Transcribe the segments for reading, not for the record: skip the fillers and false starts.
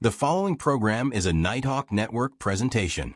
The following program is a Nighthawk Network presentation.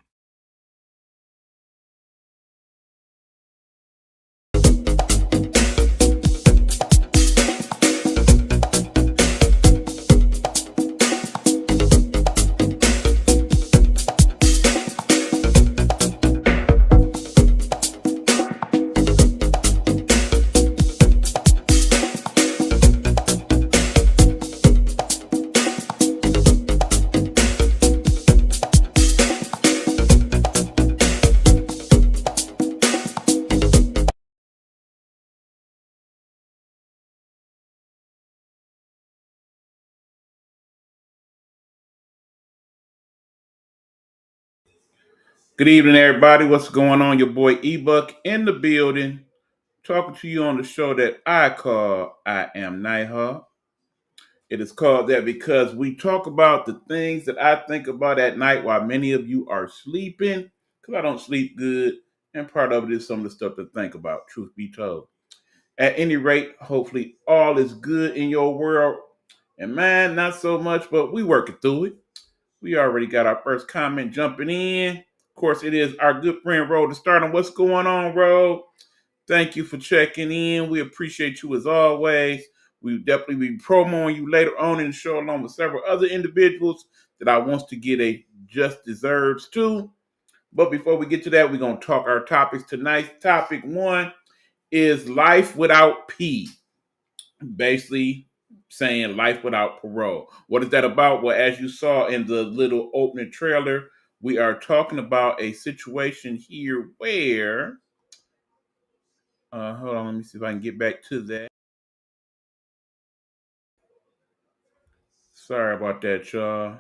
Good evening, everybody. What's going on? Your boy E-Buck in the building, talking to you on the show that I call I Am Nighthawk. It is called that because we talk about the things that I think about at night while many of you are sleeping, because I don't sleep good, and part of it is some of the stuff to think about, truth be told. At any rate, hopefully all is good in your world. And man, not so much, but we working through it. We already got our first comment jumping in. Of course, it is our good friend Ro to start on. What's going on, Ro? Thank you for checking in. We appreciate you as always. We definitely be promoting you later on in the show along with several other individuals that I want to get a just deserves to. But before we get to that, we're going to talk our topics tonight. Topic one is life without P. Basically saying life without parole. What is that about? Well, as you saw in the little opening trailer, we are talking about a situation here where, hold on, let me see if I can get back to that. Sorry about that, y'all.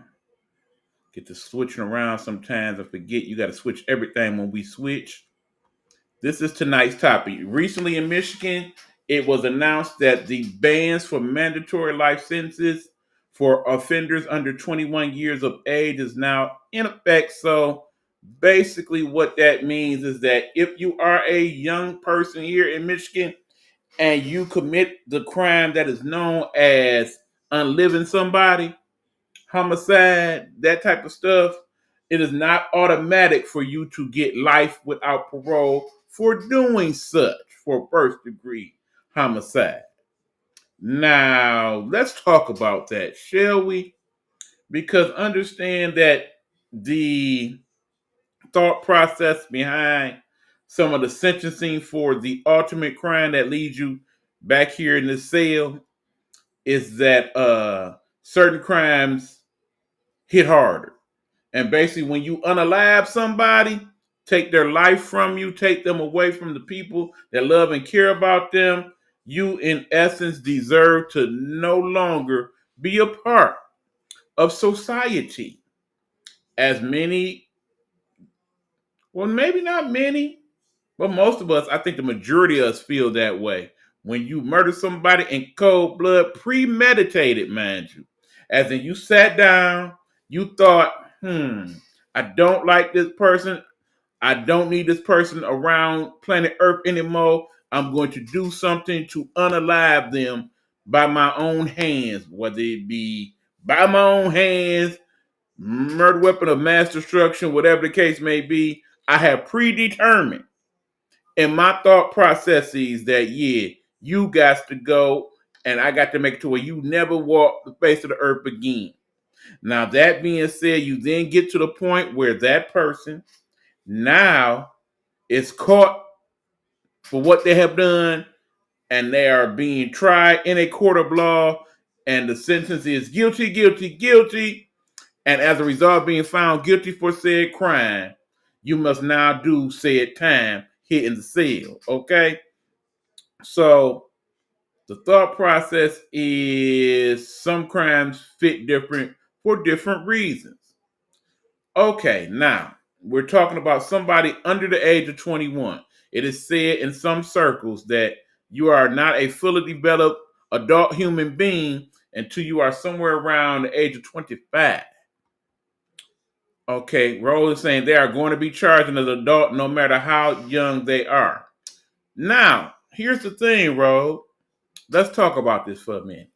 Get to switching around sometimes. I forget you got to switch everything when we switch. This is tonight's topic. Recently in Michigan, it was announced that the bans for mandatory life sentences for offenders under 21 years of age is now in effect. So basically, what that means is that if you are a young person here in Michigan and you commit the crime that is known as unliving somebody, homicide, that type of stuff, it is not automatic for you to get life without parole for doing such for first degree homicide. Now, let's talk about that, shall we? Because understand that the thought process behind some of the sentencing for the ultimate crime that leads you back here in the cell is that certain crimes hit harder. And basically, when you unalive somebody, take their life from you, take them away from the people that love and care about them, you, in essence, deserve to no longer be a part of society. As many, well, maybe not many, but most of us, I think the majority of us feel that way. When you murder somebody in cold blood, premeditated, mind you, as in you sat down, you thought, I don't like this person. I don't need this person around planet Earth anymore. I'm going to do something to unalive them by my own hands, whether it be by my own hands, murder weapon of mass destruction, whatever the case may be. I have predetermined in my thought processes that, yeah, you got to go and I got to make it to where you never walk the face of the earth again. Now, that being said, you then get to the point where that person now is caught for what they have done and they are being tried in a court of law and the sentence is guilty, guilty, guilty. And as a result of being found guilty for said crime, you must now do said time here in the cell. Okay? So the thought process is some crimes fit different for different reasons. Okay, now we're talking about somebody under the age of 21. It is said in some circles that you are not a fully developed adult human being until you are somewhere around the age of 25. Okay, Rose is saying they are going to be charged as an adult no matter how young they are. Now, here's the thing, Rose. Let's talk about this for a minute.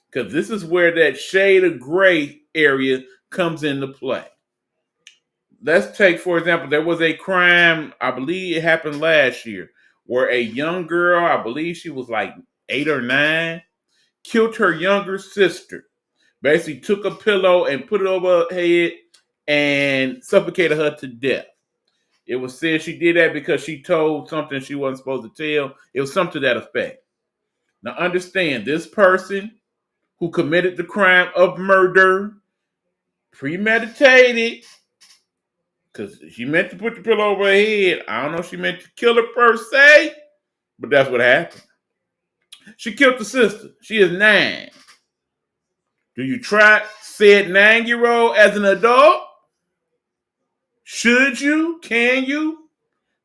Because this is where that shade of gray area comes into play. Let's take, for example, there was a crime, I believe it happened last year, where a young girl, I believe she was like 8 or 9, killed her younger sister. Basically took a pillow and put it over her head and suffocated her to death. It was said she did that because she told something she wasn't supposed to tell. It was something to that effect. Now understand, this person who committed the crime of murder, premeditated, because she meant to put the pillow over her head. I don't know if she meant to kill her per se, but that's what happened. She killed the sister. She is 9. Do you try said 9-year-old as an adult? Should you? Can you?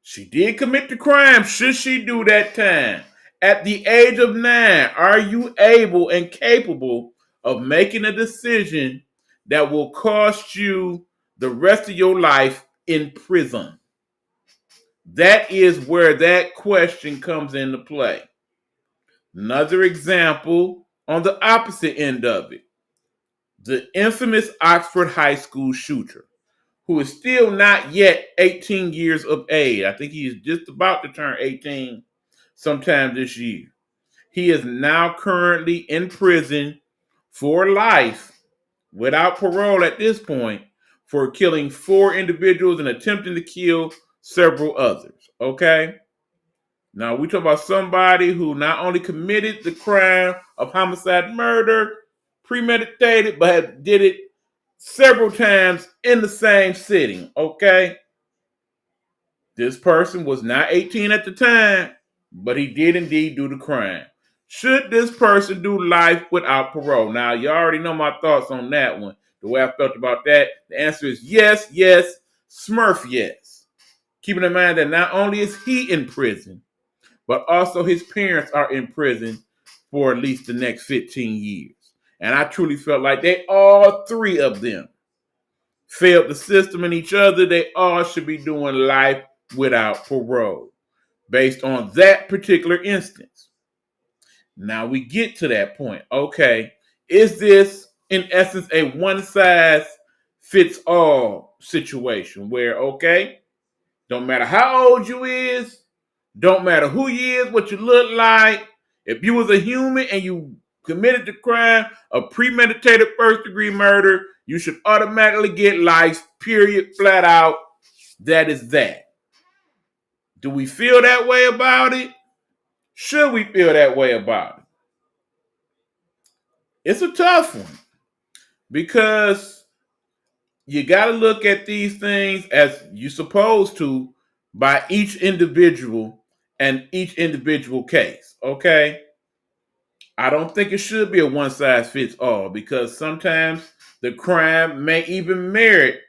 She did commit the crime. Should she do that time? At the age of 9, are you able and capable of making a decision that will cost you the rest of your life in prison? That is where that question comes into play. Another example on the opposite end of it. The infamous Oxford High School shooter, who is still not yet 18 years of age. I think he is just about to turn 18 sometime this year. He is now currently in prison for life without parole at this point for killing 4 individuals and attempting to kill several others. Okay? Now we talk about somebody who not only committed the crime of homicide murder, premeditated, but did it several times in the same sitting, okay? This person was not 18 at the time, but he did indeed do the crime. Should this person do life without parole? Now, you already know my thoughts on that one, the way I felt about that. The answer is yes, yes, Smurf, yes. Keeping in mind that not only is he in prison, but also his parents are in prison for at least the next 15 years. And I truly felt like they, all 3 of them, failed the system and each other. They all should be doing life without parole based on that particular instance. Now we get to that point. Okay, is this in essence a one size fits all situation where, okay, don't matter how old you is, don't matter who you is, what you look like, if you was a human and you committed the crime of premeditated first degree murder, you should automatically get life, period, flat out. That is that. Do we feel that way about it? Should we feel that way about it? It's a tough one because you got to look at these things as you're supposed to by each individual and each individual case, okay? I don't think it should be a one size fits all because sometimes the crime may even merit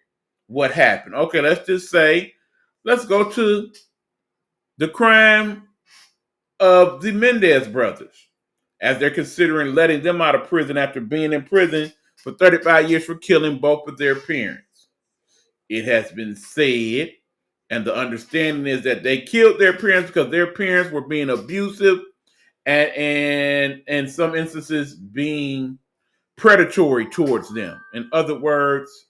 what happened. Okay, let's just say, let's go to the crime of the Mendez brothers, as they're considering letting them out of prison after being in prison for 35 years for killing both of their parents. It has been said, and the understanding is that they killed their parents because their parents were being abusive and in some instances being predatory towards them. In other words,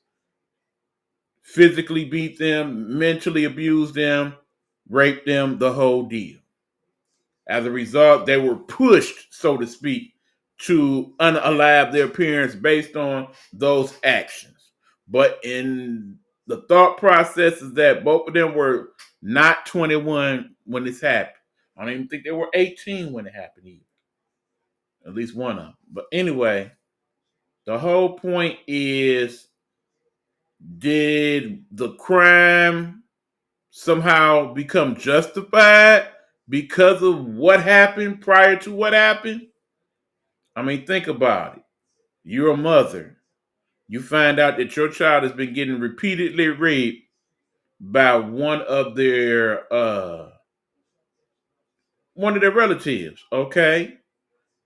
physically beat them, mentally abuse them, rape them, the whole deal. As a result, they were pushed, so to speak, to unalive their parents based on those actions. But in the thought process is that both of them were not 21 when this happened. I don't even think they were 18 when it happened either. At least one of them. But anyway, the whole point is, did the crime somehow become justified because of what happened prior to what happened? I mean, think about it. You're a mother. You find out that your child has been getting repeatedly raped by one of their relatives, okay?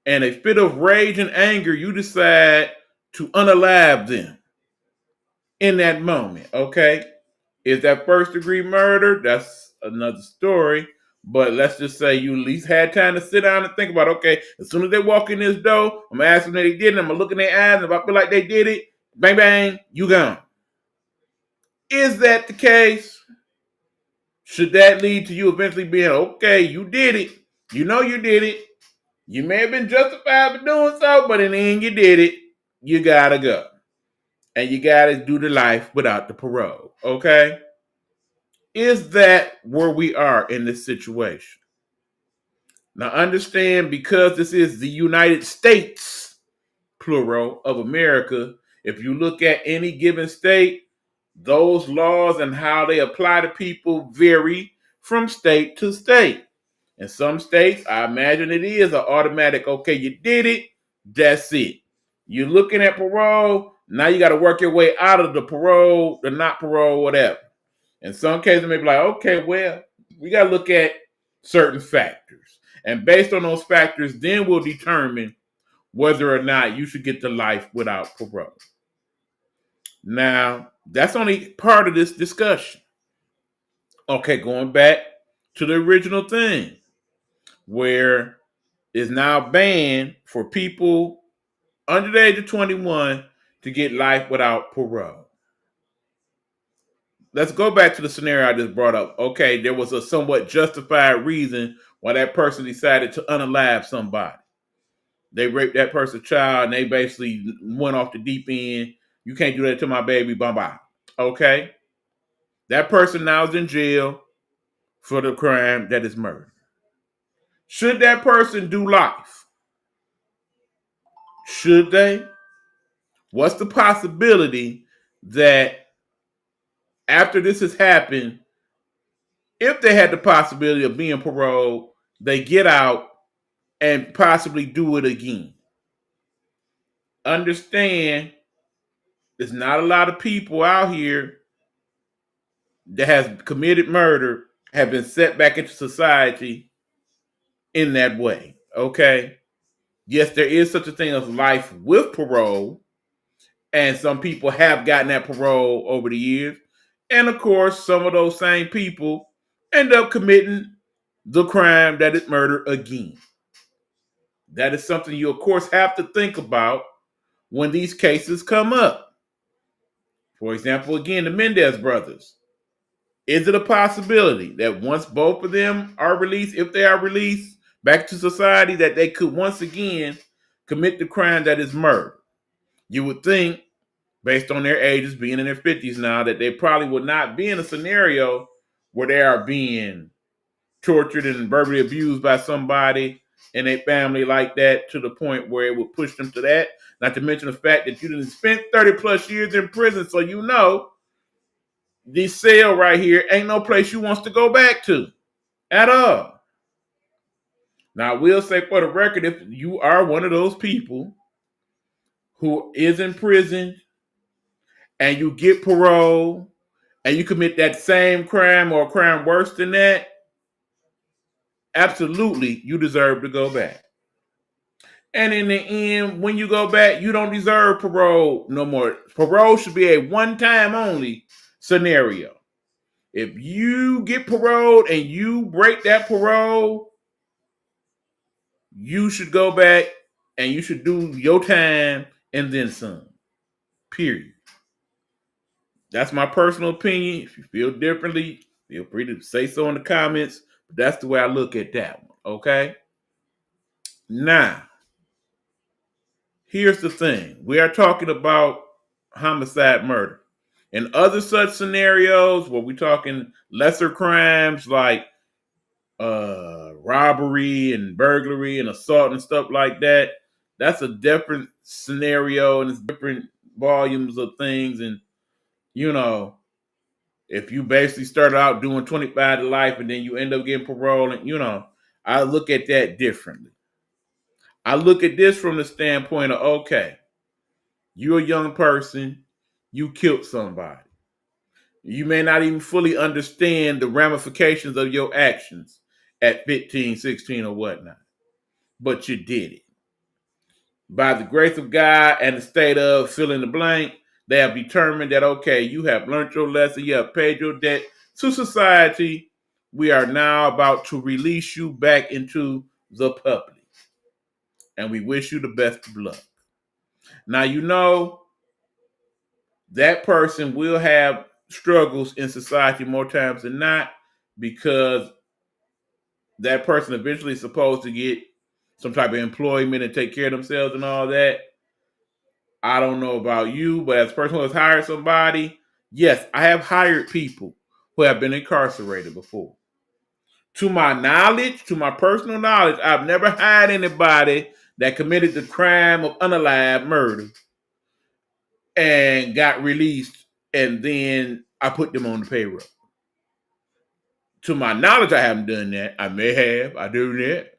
And a fit of rage and anger, you decide to unalive them in that moment, okay? Is that first degree murder? That's another story. But let's just say you at least had time to sit down and think about, okay, as soon as they walk in this door, I'm asking if they did it. I'm going to look in their eyes. And if I feel like they did it, Bang, bang, you gone. Is that the case? Should that lead to you eventually being, okay, you did it. You know you did it. You may have been justified for doing so, but in the end you did it. You gotta go. And you gotta do the life without the parole. Okay? Is that where we are in this situation? Now understand, because this is the United States, plural, of America, if you look at any given state, those laws and how they apply to people vary from state to state. In some states, I imagine it is an automatic, okay, you did it, that's it. You're looking at parole, now you got to work your way out of the parole, the not parole, whatever. In some cases, it may be like, okay, well, we got to look at certain factors. And based on those factors, then we'll determine whether or not you should get to life without parole. Now, that's only part of this discussion. Okay, going back to the original thing, where it's now banned for people under the age of 21 to get life without parole. Let's go back to the scenario I just brought up. Okay, there was a somewhat justified reason why that person decided to unalive somebody. They raped that person's child and they basically went off the deep end. You can't do that to my baby, bye-bye. Okay? That person now is in jail for the crime that is murder. Should that person do life? Should they? What's the possibility that after this has happened, if they had the possibility of being paroled, they get out and possibly do it again? Understand, there's not a lot of people out here that has committed murder have been set back into society in that way. Okay? Yes, there is such a thing as life with parole, and some people have gotten that parole over the years. And of course, some of those same people end up committing the crime that is murder again. That is something you, of course, have to think about when these cases come up. For example, again, the Mendez brothers. Is it a possibility that once both of them are released, if they are released back to society, that they could once again commit the crime that is murder? You would think, based on their ages, being in their 50s now, that they probably would not be in a scenario where they are being tortured and verbally abused by somebody in a family like that, to the point where it would push them to that. Not to mention the fact that you didn't spend 30 plus years in prison, so you know this cell right here ain't no place you wants to go back to at all. Now, I will say for the record, if you are one of those people who is in prison and you get parole and you commit that same crime or a crime worse than that, absolutely you deserve to go back. And in the end, when you go back, you don't deserve parole no more. Parole should be a one-time only scenario. If you get paroled and you break that parole, you should go back and you should do your time and then some. Period. That's my personal opinion. If you feel differently, feel free to say so in the comments. But that's the way I look at that one. Okay? Now, here's the thing. We are talking about homicide murder. In other such scenarios where we're talking lesser crimes like robbery and burglary and assault and stuff like that, that's a different scenario and it's different volumes of things. And, you know, if you basically started out doing 25 to life and then you end up getting parole, and, you know, I look at that differently. I look at this from the standpoint of, okay, you're a young person, you killed somebody. You may not even fully understand the ramifications of your actions at 15, 16, or whatnot, but you did it. By the grace of God and the state of fill in the blank, they have determined that, okay, you have learned your lesson, you have paid your debt to society. We are now about to release you back into the public. And we wish you the best of luck. Now, you know, that person will have struggles in society more times than not, because that person eventually is supposed to get some type of employment and take care of themselves and all that. I don't know about you, but as a person who has hired somebody, yes, I have hired people who have been incarcerated before. To my knowledge, to my personal knowledge, I've never hired anybody that committed the crime of unalive murder and got released, and then I put them on the payroll. To my knowledge, I haven't done that. I may have. I do that.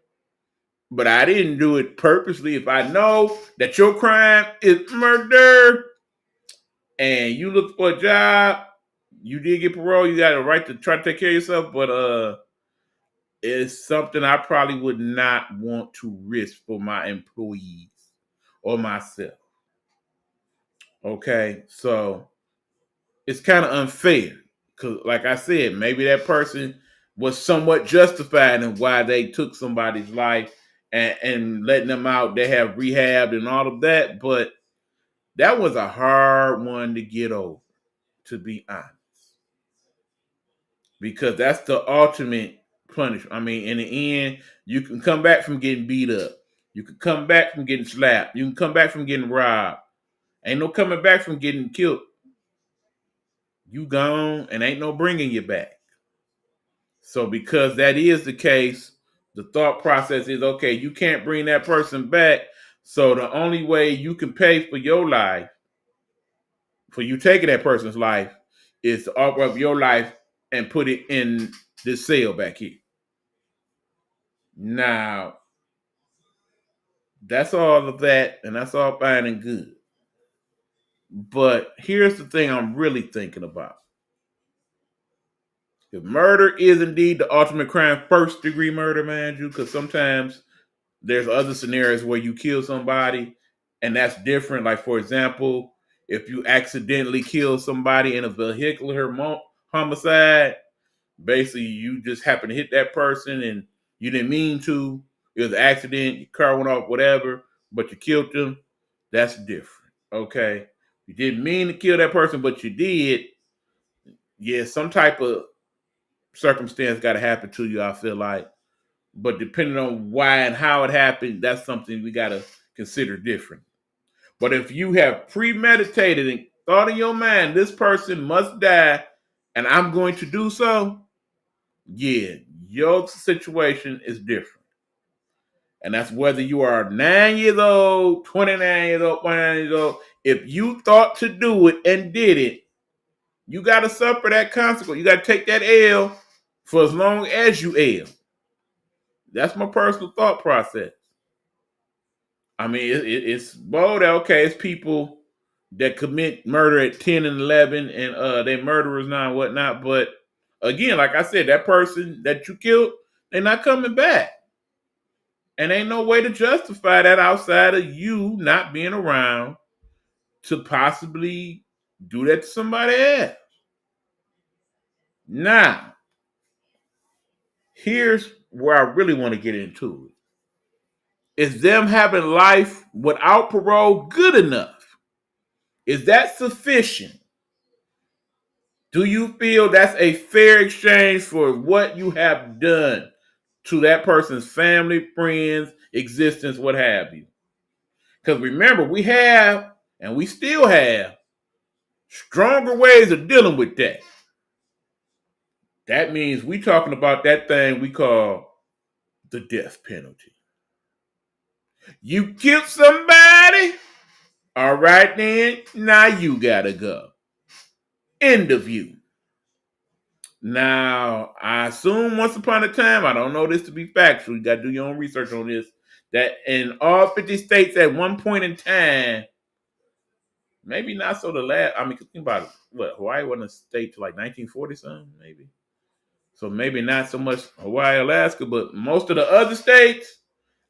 But I didn't do it purposely. If I know that your crime is murder and you look for a job, you did get parole, you got a right to try to take care of yourself, but it's something I probably would not want to risk for my employees or myself. Okay, so it's kind of unfair because, like I said, maybe that person was somewhat justified in why they took somebody's life and letting them out. They have rehabbed and all of that, but that was a hard one to get over, to be honest, because that's the ultimate punishment. I mean, in the end, you can come back from getting beat up. You can come back from getting slapped. You can come back from getting robbed. Ain't no coming back from getting killed. You gone and ain't no bringing you back. So because that is the case, the thought process is, okay, you can't bring that person back. So the only way you can pay for your life, for you taking that person's life, is to offer up your life and put it in this cell back here. Now, that's all of that, and that's all fine and good. But here's the thing I'm really thinking about. If murder is indeed the ultimate crime, first degree murder, mind you, because sometimes there's other scenarios where you kill somebody and that's different. Like, for example, if you accidentally kill somebody in a vehicular homicide, basically you just happen to hit that person and you didn't mean to. It was an accident, your car went off, whatever, but you killed them. That's different. Okay. You didn't mean to kill that person, but you did. Yeah, some type of circumstance got to happen to you, I feel like. But depending on why and how it happened, that's something we got to consider different. But if you have premeditated and thought in your mind, this person must die and I'm going to do so, yeah, your situation is different. And that's whether you are 9 years old, 29 years old, 29 years old. If you thought to do it and did it, you got to suffer that consequence. You got to take that L for as long as you L. That's my personal thought process. I mean, it's bold. Okay, it's people that commit murder at 10 and 11 and they murderers now and whatnot. But again, like I said, that person that you killed, they're not coming back. And ain't no way to justify that outside of you not being around to possibly do that to somebody else. Now, here's where I really want to get into it. Is them having life without parole good enough? Is that sufficient? Do you feel that's a fair exchange for what you have done to that person's family, friends, existence, what have you? Because remember, we have, and we still have, stronger ways of dealing with that. That means we talking about that thing we call the death penalty. You killed somebody? All right then, now you gotta go. End of you. Now, I assume once upon a time, I don't know this to be factual, you got to do your own research on this, that in all 50 states at one point in time, maybe not so the last, I mean, think about it, what, Hawaii wasn't a state till like 1940 something, maybe? So maybe not so much Hawaii, Alaska, but most of the other states,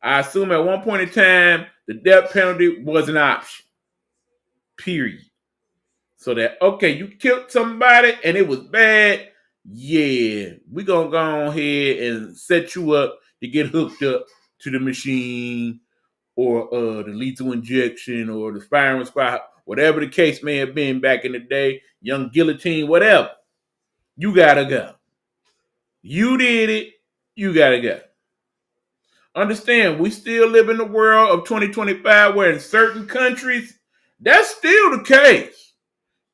I assume at one point in time, the death penalty was an option, period. So that, okay, you killed somebody and it was bad. Yeah, we gonna go ahead and set you up to get hooked up to the machine or the lethal injection or the firing squad, whatever the case may have been back in the day, young guillotine, whatever. You gotta go. You did it. You gotta go. Understand, we still live in the world of 2025 where in certain countries, that's still the case.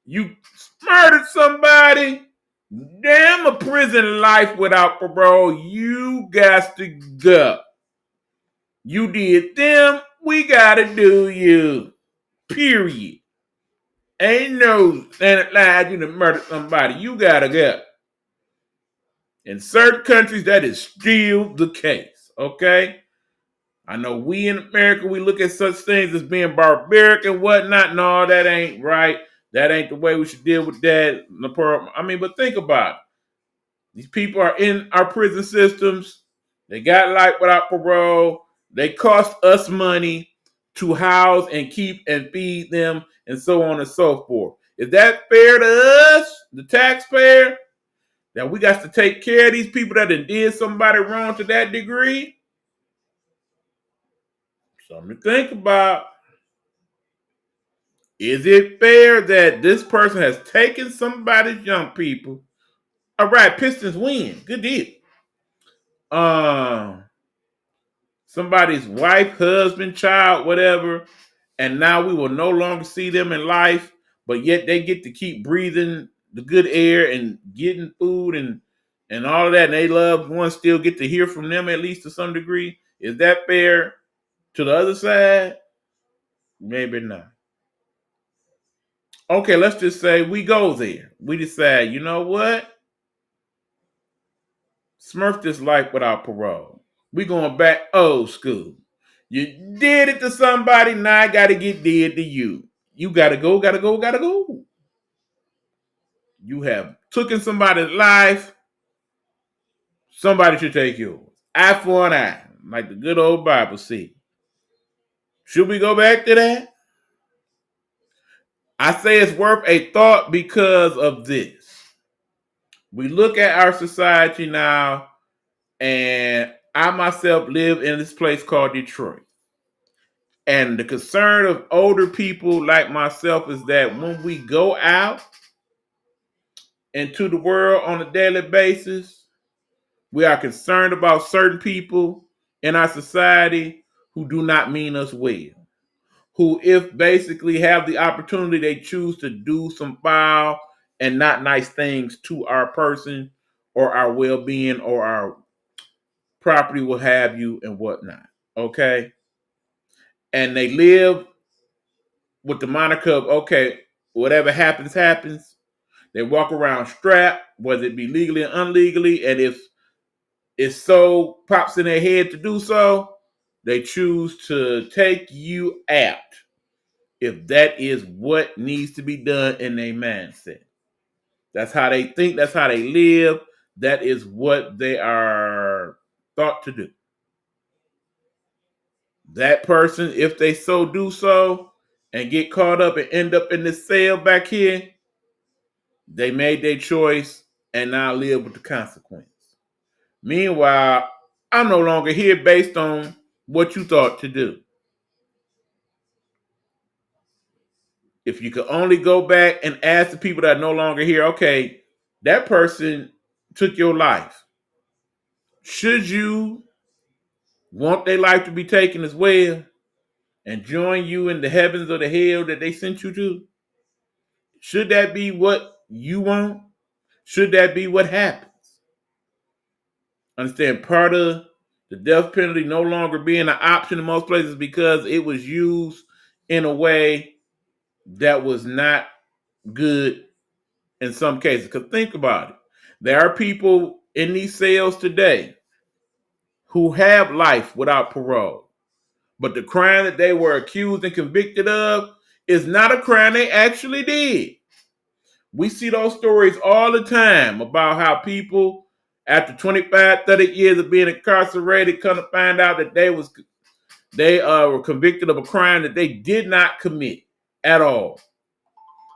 You murdered somebody, damn a prison life without parole, you got to go. You did them, we gotta do you. Period. Ain't no standard line you to murder somebody. You gotta go. In certain countries, that is still the case. Okay? I know we in America, we look at such things as being barbaric and whatnot. No, that ain't right. That ain't the way we should deal with that. I mean, but think about it. These people are in our prison systems. They got life without parole. They cost us money to house and keep and feed them and so on and so forth. Is that fair to us, the taxpayer, that we got to take care of these people that did somebody wrong to that degree? Something to think about. Is it fair that this person has taken somebody's young people? All right, Pistons win. Good deal. Somebody's wife, husband, child, whatever, and now we will no longer see them in life, but yet they get to keep breathing the good air and getting food and all of that, and they loved ones still get to hear from them at least to some degree. Is that fair to the other side? Maybe not. Okay, let's just say we go there. We decide, you know what? Smurf this life without parole. We going back old school. You did it to somebody, now I gotta get dead to you. You gotta go, gotta go, gotta go. You have taken somebody's life, somebody should take yours. Eye for an eye, like the good old Bible said. Should we go back to that? I say it's worth a thought because of this. We look at our society now, and I myself live in this place called Detroit. And the concern of older people like myself is that when we go out into the world on a daily basis, we are concerned about certain people in our society who do not mean us well. Who, if basically have the opportunity, they choose to do some foul and not nice things to our person or our well-being or our property, what have you, and whatnot. Okay? And they live with the moniker of, okay, whatever happens, happens. They walk around strapped, whether it be legally or unlegally, and if it so pops in their head to do so, they choose to take you out if that is what needs to be done in their mindset. That's how they think, that's how they live, that is what they are thought to do. That person, if they so do so and get caught up and end up in this cell back here, they made their choice and now live with the consequence. Meanwhile, I'm no longer here based on what you thought to do. If you could only go back and ask the people that are no longer here, okay, that person took your life. Should you want their life to be taken as well and join you in the heavens or the hell that they sent you to? Should that be what you want? Should that be what happens? Understand, part of the death penalty no longer being an option in most places because it was used in a way that was not good in some cases. Because think about it. There are people in these cells today who have life without parole. But the crime that they were accused and convicted of is not a crime they actually did. We see those stories all the time about how people, after 25, 30 years of being incarcerated, come to find out that they were convicted of a crime that they did not commit at all.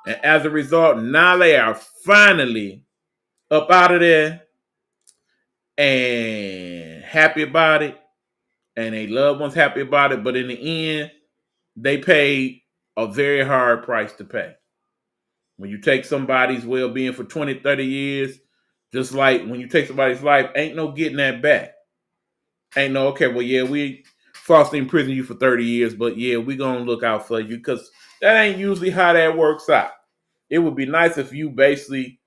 And as a result, now they are finally up out of there and happy about it. And their loved ones happy about it. But in the end, they paid a very hard price to pay. When you take somebody's well-being for 20, 30 years, just like when you take somebody's life, ain't no getting that back. Ain't no, okay, well, yeah, we falsely imprison you for 30 years, but yeah, we gonna look out for you, because that ain't usually how that works out. It would be nice if you basically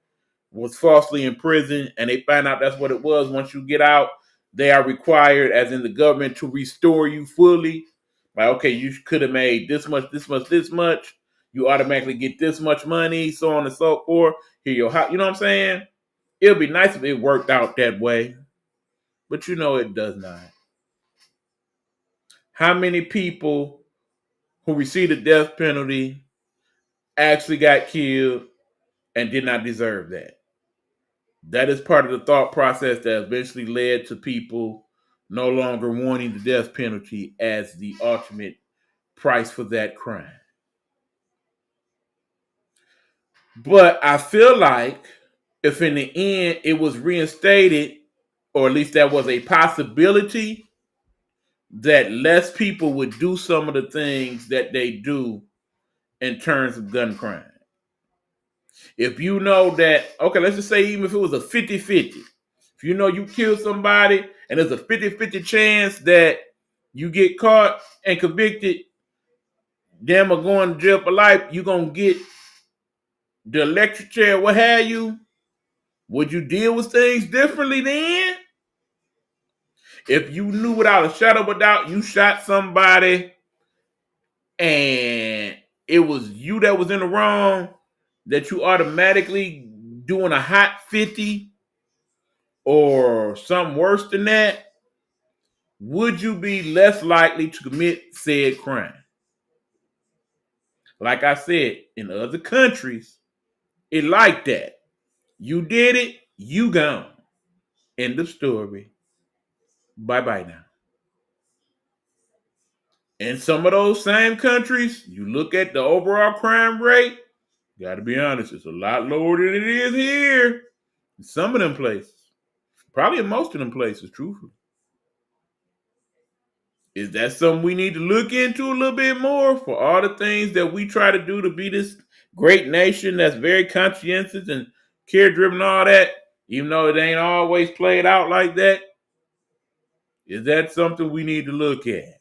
was falsely imprisoned and they find out that's what it was. Once you get out, they are required, as in the government, to restore you fully. Like, okay, you could have made this much, this much, this much. You automatically get this much money, so on and so forth. Here your house, you know what I'm saying? It would be nice if it worked out that way, but you know it does not. How many people who received the death penalty actually got killed and did not deserve that? That is part of the thought process that eventually led to people no longer wanting the death penalty as the ultimate price for that crime. But I feel like if in the end it was reinstated, or at least that was a possibility, that less people would do some of the things that they do in terms of gun crime. If you know that, okay, let's just say even if it was a 50-50, if you know you killed somebody and there's a 50-50 chance that you get caught and convicted, them are going to jail for life, you're going to get the electric chair, what have you, would you deal with things differently then? If you knew without a shadow of a doubt you shot somebody and it was you that was in the wrong, that you automatically doing a hot 50 or something worse than that, would you be less likely to commit said crime? Like I said, in other countries, it like that. You did it, you gone. End of story. Bye-bye now. In some of those same countries, you look at the overall crime rate, gotta be honest, it's a lot lower than it is here. In some of them places. Probably in most of them places, truthfully. Is that something we need to look into a little bit more, for all the things that we try to do to be this great nation that's very conscientious and care driven, all that, even though it ain't always played out like that? Is that something we need to look at?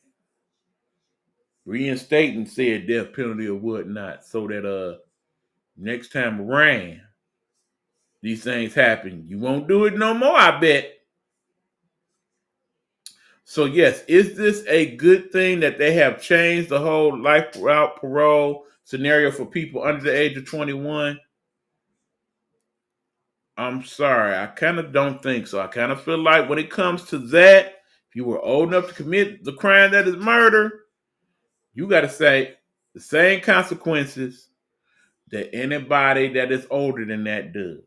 Reinstating said death penalty or whatnot, so that next time around these things happen, you won't do it no more, I bet. So yes, is this a good thing that they have changed the whole life without parole scenario for people under the age of 21? I'm sorry, I kind of don't think so. I kind of feel like when it comes to that, if you were old enough to commit the crime that is murder, you got to say the same consequences that anybody that is older than that does.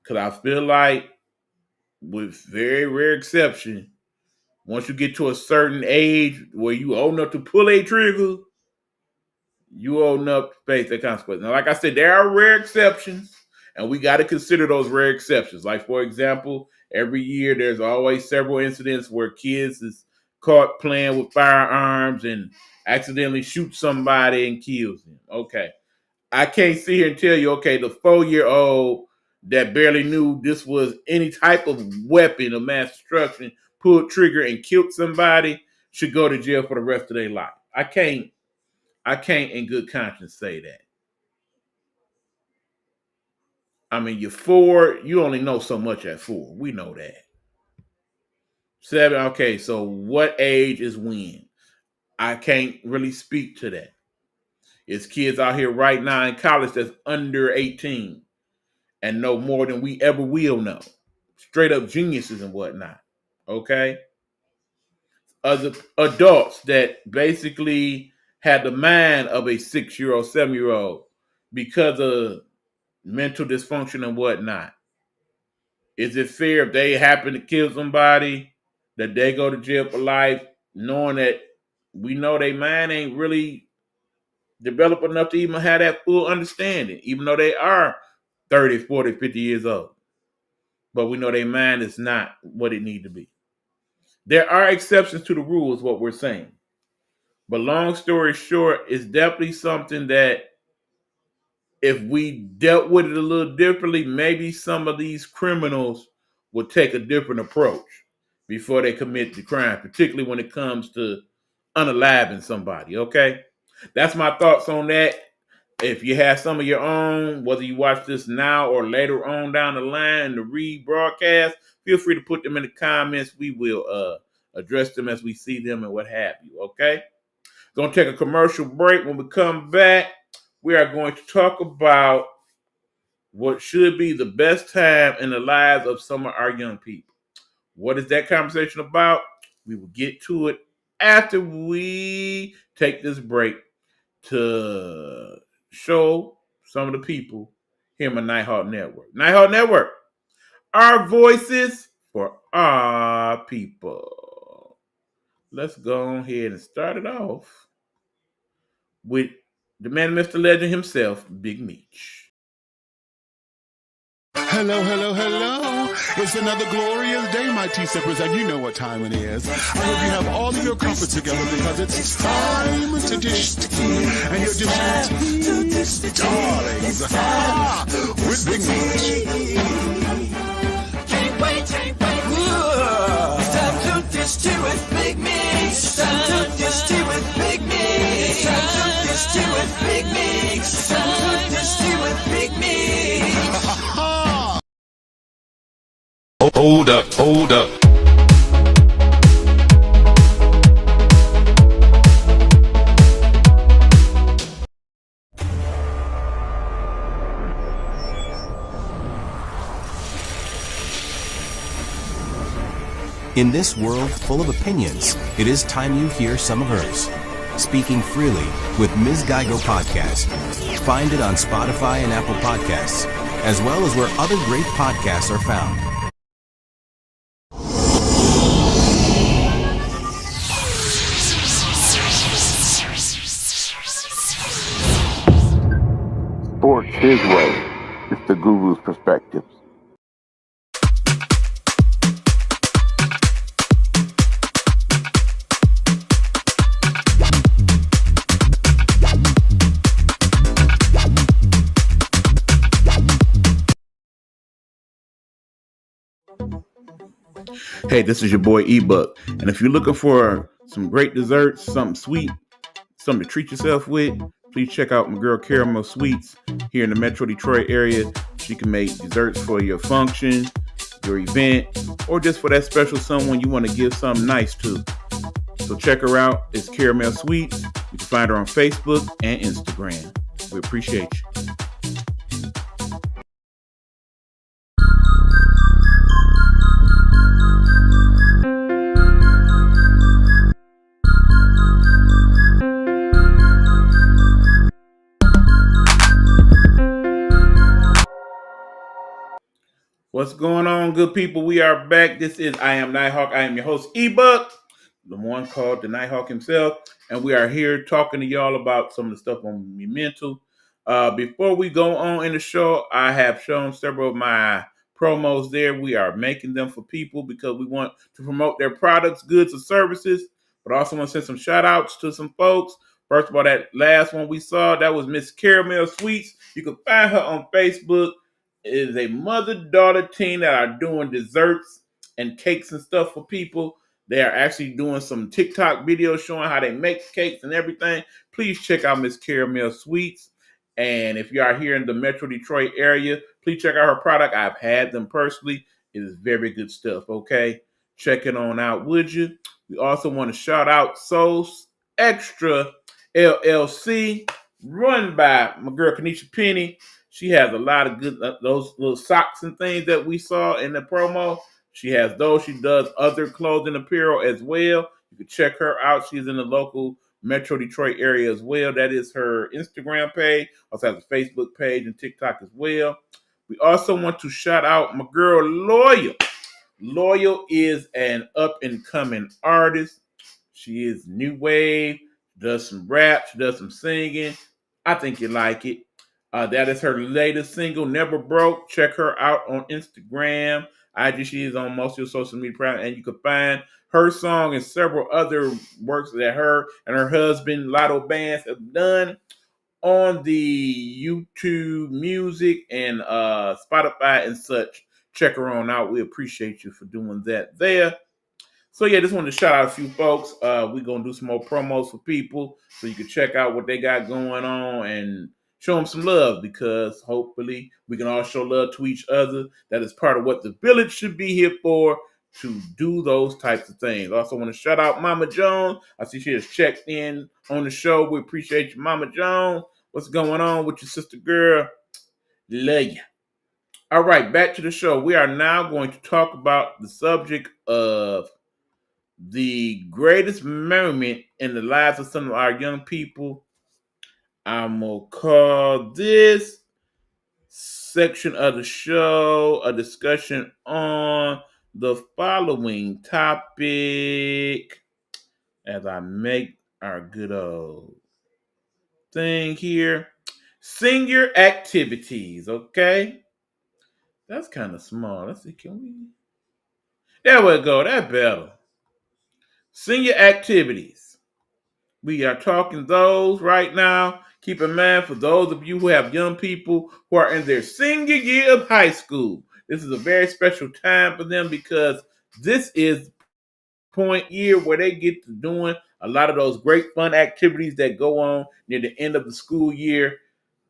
Because I feel like, with very rare exception, once you get to a certain age where you old enough to pull a trigger, you old enough to face the consequences. Now, like I said, there are rare exceptions, and we got to consider those rare exceptions. Like, for example, every year there's always several incidents where kids is caught playing with firearms and accidentally shoot somebody and kills them. Okay. I can't sit here and tell you, okay, the 4-year-old that barely knew this was any type of weapon of mass destruction, pulled trigger and killed somebody, should go to jail for the rest of their life. I can't in good conscience say that. I mean, you're 4, you only know so much at 4. We know that. 7, okay, so what age is when? I can't really speak to that. It's kids out here right now in college that's under 18 and know more than we ever will know. Straight up geniuses and whatnot. Okay? Other adults that basically had the mind of a 6-year-old, 7-year-old because of mental dysfunction and whatnot. Is it fair if they happen to kill somebody that they go to jail for life, knowing that we know their mind ain't really developed enough to even have that full understanding, even though they are 30, 40, 50 years old? But we know their mind is not what it need to be. There are exceptions to the rules, what we're saying. But long story short, it's definitely something that if we dealt with it a little differently, maybe some of these criminals would take a different approach before they commit the crime, particularly when it comes to unaliving somebody. Okay, that's my thoughts on that. If you have some of your own, whether you watch this now or later on down the line in the rebroadcast, feel free to put them in the comments. We will address them as we see them and what have you. Okay, gonna take a commercial break. When we come back, we are going to talk about what should be the best time in the lives of some of our young people. What is that conversation about? We will get to it after we take this break to show some of the people here on the Nighthawk Network. Nighthawk Network, our voices for our people. Let's go ahead and start it off with the man, Mr. Legend himself, Big Meech. Hello, hello, hello. It's another glorious day, my tea-sippers, and you know what time it is. I hope you have all of your comfort together because it's time to dish tea. And you're dishing tea, darlings, with Big Meech. Can't wait. It's time to dish tea with Big Meech. It's time to dish tea with Big Meech. It's time to dish tea with Big Meech. It's time to dish tea with Big Meech. Hold up. In this world full of opinions, it is time you hear some of hers. Speaking Freely with Ms. Geigo Podcast. Find it on Spotify and Apple Podcasts, as well as where other great podcasts are found. Sports his way. It's the Guru's perspective. Hey, this is your boy E-Buck. And if you're looking for some great desserts, something sweet, something to treat yourself with, please check out my girl Caramel Sweets here in the Metro Detroit area. She can make desserts for your function, your event, or just for that special someone you want to give something nice to. So check her out. It's Caramel Sweets. You can find her on Facebook and Instagram. We appreciate you. What's going on, good people? We are back. This is I Am Nighthawk. I am your host, E-Buck, the one called the Nighthawk himself. And we are here talking to y'all about some of the stuff on me mental. Before we go on in the show, I have shown several of my promos there. We are making them for people because we want to promote their products, goods, or services. But I also want to send some shout outs to some folks. First of all, that last one we saw, that was Miss Caramel Sweets. You can find her on Facebook. It is a mother-daughter team that are doing desserts and cakes and stuff for people. They are actually doing some TikTok videos showing how they make cakes and everything. Please check out Miss Caramel Sweets. And if you are here in the Metro Detroit area, please check out her product. I've had them personally. It is very good stuff, okay? Check it on out, would you? We also want to shout out Sauce Extra LLC, run by my girl Kanisha Penny. She has a lot of good, those little socks and things that we saw in the promo. She has those. She does other clothing apparel as well. You can check her out. She's in the local Metro Detroit area as well. That is her Instagram page. Also has a Facebook page and TikTok as well. We also want to shout out my girl Loyal. Loyal is an up-and-coming artist. She is new wave, does some rap, she does some singing. I think you like it. That is her latest single, Never Broke. Check her out on Instagram. She is on most of your social media platforms, and you can find her song and several other works that her and her husband, Lotto Bands, have done on the YouTube Music and Spotify and such. Check her on out. We appreciate you for doing that there. So yeah, just wanted to shout out a few folks. We're gonna do some more promos for people so you can check out what they got going on and show them some love, because hopefully we can all show love to each other. That is part of what the village should be here for, to do those types of things. I also want to shout out Mama Jones. I see she has checked in on the show. We appreciate you, Mama Jones. What's going on with your sister girl? Love you. All right, back to the show. We are now going to talk about the subject of the greatest moment in the lives of some of our young people. I'm going to call this section of the show a discussion on the following topic, as I make our good old thing here. Senior activities, okay? That's kind of small. Let's see, can we? There we go. That's better. Senior activities. We are talking those right now. Keep in mind, for those of you who have young people who are in their senior year of high school, this is a very special time for them, because this is point year where they get to doing a lot of those great fun activities that go on near the end of the school year,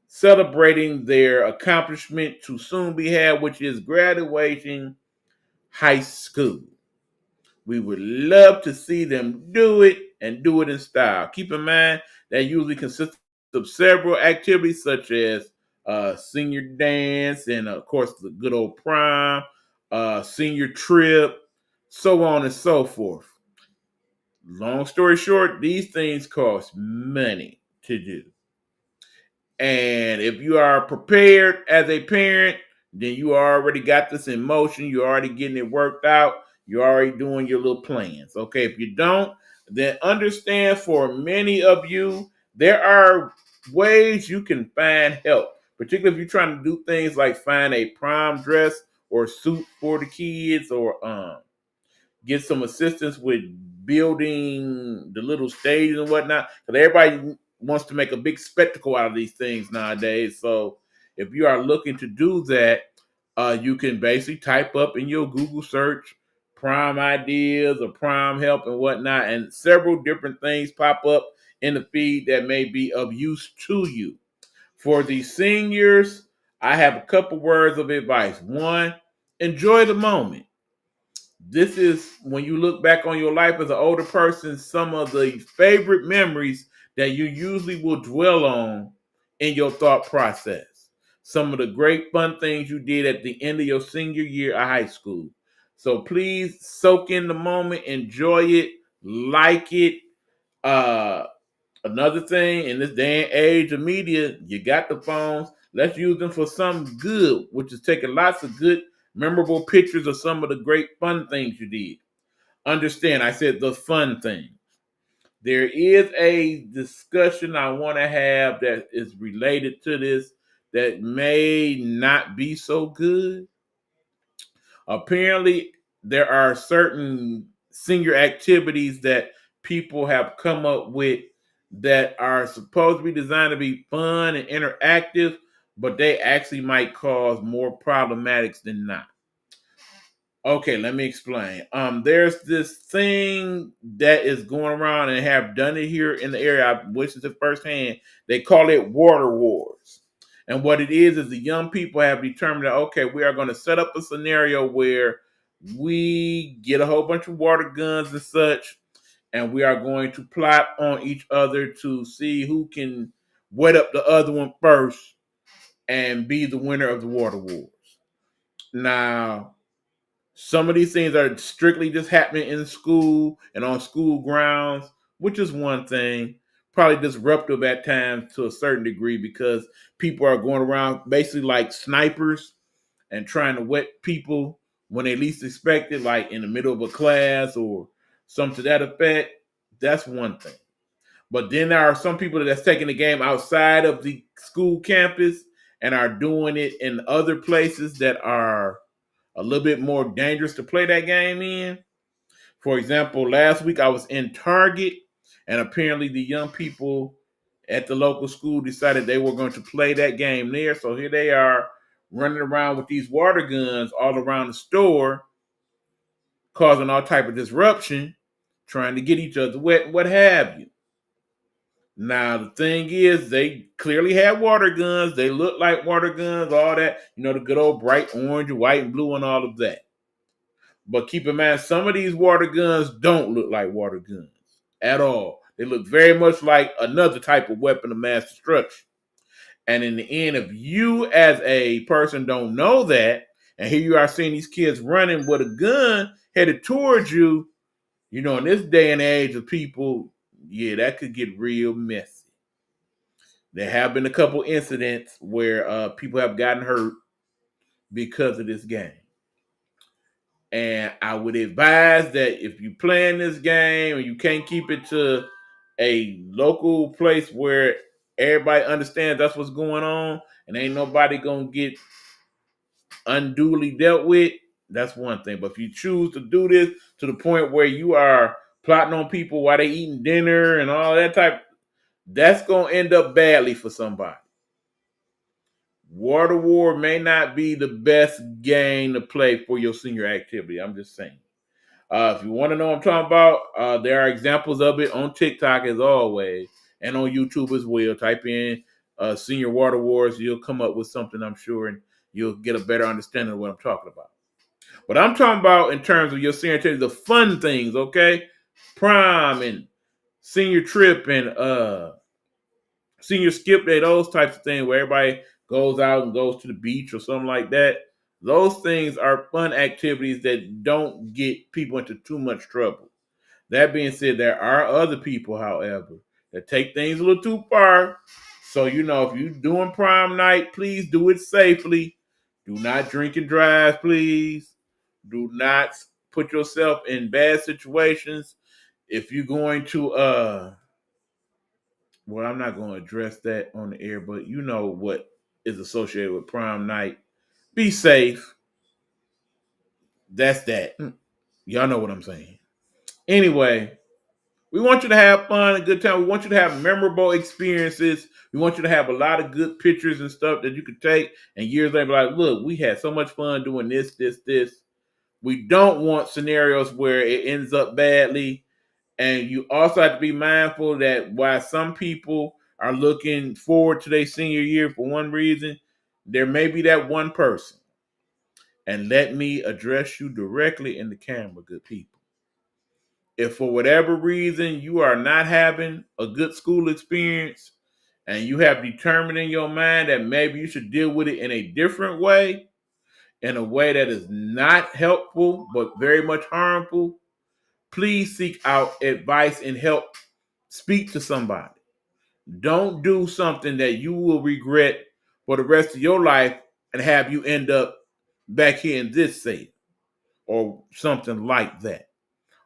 celebrating their accomplishment to soon be had, which is graduating high school. We would love to see them do it, and do it in style. Keep in mind that usually consists of several activities, such as senior dance, and of course the good old prom, senior trip, so on and so forth. Long story short, these things cost money to do. And if you are prepared as a parent, then you already got this in motion. You're already getting it worked out. You're already doing your little plans. Okay, if you don't, then understand, for many of you, there are ways you can find help, particularly if you're trying to do things like find a prom dress or suit for the kids, or get some assistance with building the little stage and whatnot. Because everybody wants to make a big spectacle out of these things nowadays. So if you are looking to do that, you can basically type up in your Google search prime ideas or prime help and whatnot, and several different things pop up in the feed that may be of use to you. For the seniors, I have a couple words of advice. One, enjoy the moment. This is, when you look back on your life as an older person, some of the favorite memories that you usually will dwell on in your thought process. Some of the great fun things you did at the end of your senior year of high school. So please soak in the moment, enjoy it, like it. Uh, Another thing, in this day and age of media, you got the phones. Let's use them for something good, which is taking lots of good, memorable pictures of some of the great fun things you did. Understand, I said the fun things. There is a discussion I want to have that is related to this that may not be so good. Apparently, there are certain senior activities that people have come up with that are supposed to be designed to be fun and interactive, but they actually might cause more problematics than not. Okay, let me explain. There's this thing that is going around, and have done it here in the area. I've witnessed it firsthand. They call it water wars. And what it is the young people have determined that, okay, we are going to set up a scenario where we get a whole bunch of water guns and such, and we are going to plot on each other to see who can wet up the other one first and be the winner of the water wars. Now, some of these things are strictly just happening in school and on school grounds, which is one thing. Probably disruptive at times to a certain degree, because people are going around basically like snipers and trying to wet people when they least expect it, like in the middle of a class or something to that effect. That's one thing. But then there are some people that's taking the game outside of the school campus, and are doing it in other places that are a little bit more dangerous to play that game in. For example, last week I was in Target, and apparently the young people at the local school decided they were going to play that game there. So here they are running around with these water guns all around the store, causing all type of disruption, trying to get each other wet and what have you. Now, the thing is, they clearly had water guns. They look like water guns, all that, the good old bright orange, white, and blue, and all of that. But keep in mind, some of these water guns don't look like water guns at all. They look very much like another type of weapon of mass destruction. And in the end, if you as a person don't know that, and here you are seeing these kids running with a gun headed towards you, in this day and age of people, yeah, that could get real messy. There have been a couple incidents where people have gotten hurt because of this game. And I would advise that if you playing this game and you can't keep it to a local place where everybody understands that's what's going on and ain't nobody gonna get unduly dealt with, that's one thing. But if you choose to do this to the point where you are plotting on people while they eating dinner and all that type, that's gonna end up badly for somebody. Water War may not be the best game to play for your senior activity. I'm just saying. If you want to know what I'm talking about, there are examples of it on TikTok as always, and on YouTube as well. Type in Senior Water Wars. You'll come up with something, I'm sure, and you'll get a better understanding of what I'm talking about. But I'm talking about in terms of your senior activity, the fun things, okay? Prom and senior trip and senior skip day, those types of things where everybody goes out and goes to the beach or something like that. Those things are fun activities that don't get people into too much trouble. That being said, there are other people, however, that take things a little too far. So, if you're doing prom night, please do it safely. Do not drink and drive, please. Do not put yourself in bad situations. If you're going to, well, I'm not going to address that on the air, but you know what is associated with prom night. Be safe. That's that. Y'all know what I'm saying. Anyway, we want you to have fun, a good time. We want you to have memorable experiences. We want you to have a lot of good pictures and stuff that you could take and years later be like, look, we had so much fun doing this. We don't want scenarios where it ends up badly. And you also have to be mindful that while some people are looking forward to their senior year for one reason, there may be that one person. And let me address you directly in the camera, good people. If for whatever reason you are not having a good school experience and you have determined in your mind that maybe you should deal with it in a different way, in a way that is not helpful but very much harmful, please seek out advice and help. Speak to somebody. Don't do something that you will regret for the rest of your life and have you end up back here in this state or something like that.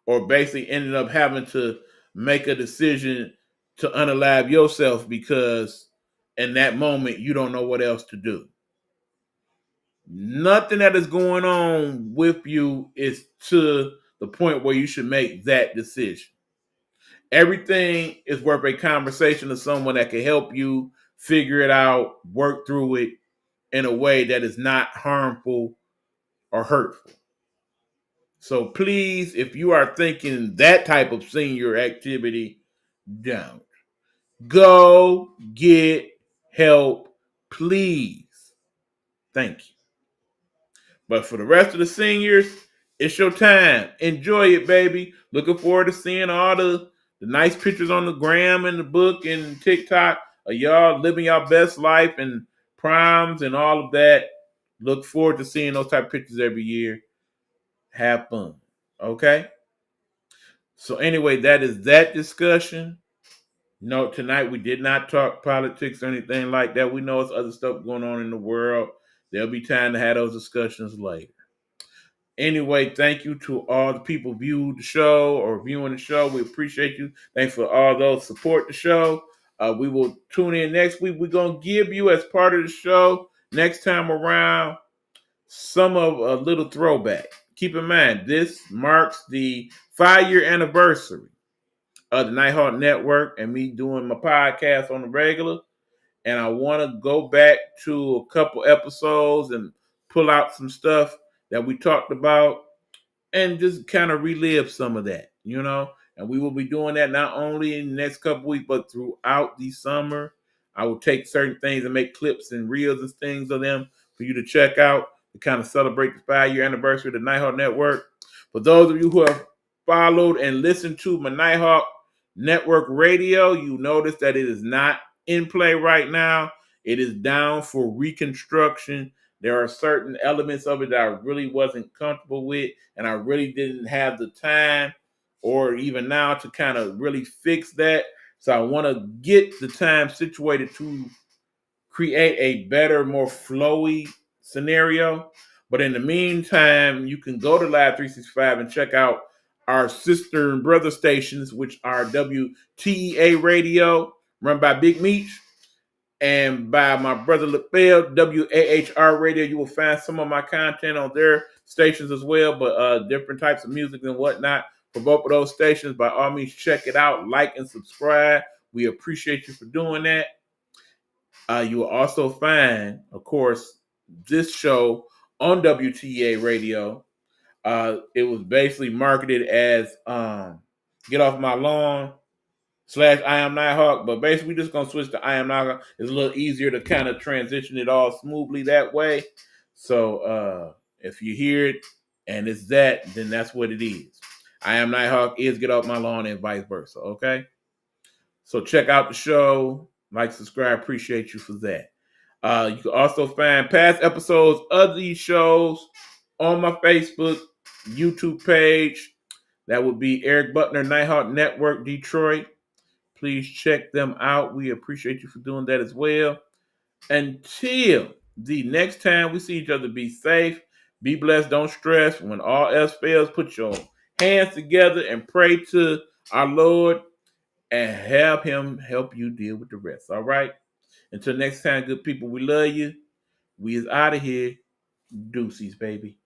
Or basically ended up having to make a decision to unalive yourself because in that moment you don't know what else to do. Nothing that is going on with you is to the point where you should make that decision. Everything is worth a conversation with someone that can help you figure it out, work through it in a way that is not harmful or hurtful. So please, if you are thinking that type of senior activity, don't. Go get help, please. Thank you. But for the rest of the seniors, it's your time. Enjoy it, baby. Looking forward to seeing all the nice pictures on the gram and the book and TikTok of y'all living your best life and proms and all of that. Look forward to seeing those type of pictures every year. Have fun. Okay? So anyway, that is that discussion. No, tonight we did not talk politics or anything like that. We know there's other stuff going on in the world. There'll be time to have those discussions later. Anyway, thank you to all the people viewed the show or viewing the show. We appreciate you. Thanks for all those support the show. We will tune in next week. We're going to give you, as part of the show, next time around, some of a little throwback. Keep in mind, this marks the 5-year anniversary of the Nighthawk Network and me doing my podcast on the regular. And I want to go back to a couple episodes and pull out some stuff that we talked about and just kind of relive some of that, you know. And we will be doing that not only in the next couple weeks, but throughout the summer. I will take certain things and make clips and reels and things of them for you to check out to kind of celebrate the 5-year anniversary of the Nighthawk Network. For those of you who have followed and listened to my Nighthawk Network radio, you notice that it is not in play right now. It is down for reconstruction. There are certain elements of it that I really wasn't comfortable with, and I really didn't have the time or even now to kind of really fix that. So I want to get the time situated to create a better, more flowy scenario. But in the meantime, you can go to Live 365 and check out our sister and brother stations, which are WTEA Radio, run by Big Meech, and by my brother LaFell, WAHR Radio. You will find some of my content on their stations as well, but different types of music and whatnot for both of those stations. By all means, check it out, like and subscribe. We appreciate you for doing that. You will also find, of course, this show on WTA Radio. It was basically marketed as Get Off My Lawn / I Am Nighthawk, but basically we're just going to switch to I Am Nighthawk. It's a little easier to kind of transition it all smoothly that way. So if you hear it and it's that, then that's what it is. I Am Nighthawk is Get Off My Lawn and vice versa, okay? So check out the show. Like, subscribe. Appreciate you for that. You can also find past episodes of these shows on my Facebook, YouTube page. That would be Eric Butler, Nighthawk Network, Detroit. Please check them out. We appreciate you for doing that as well. Until the next time we see each other, be safe, be blessed, don't stress. When all else fails, put your hands together and pray to our Lord and have him help you deal with the rest. All right? Until next time, good people, we love you. We is out of here. Deuces, baby.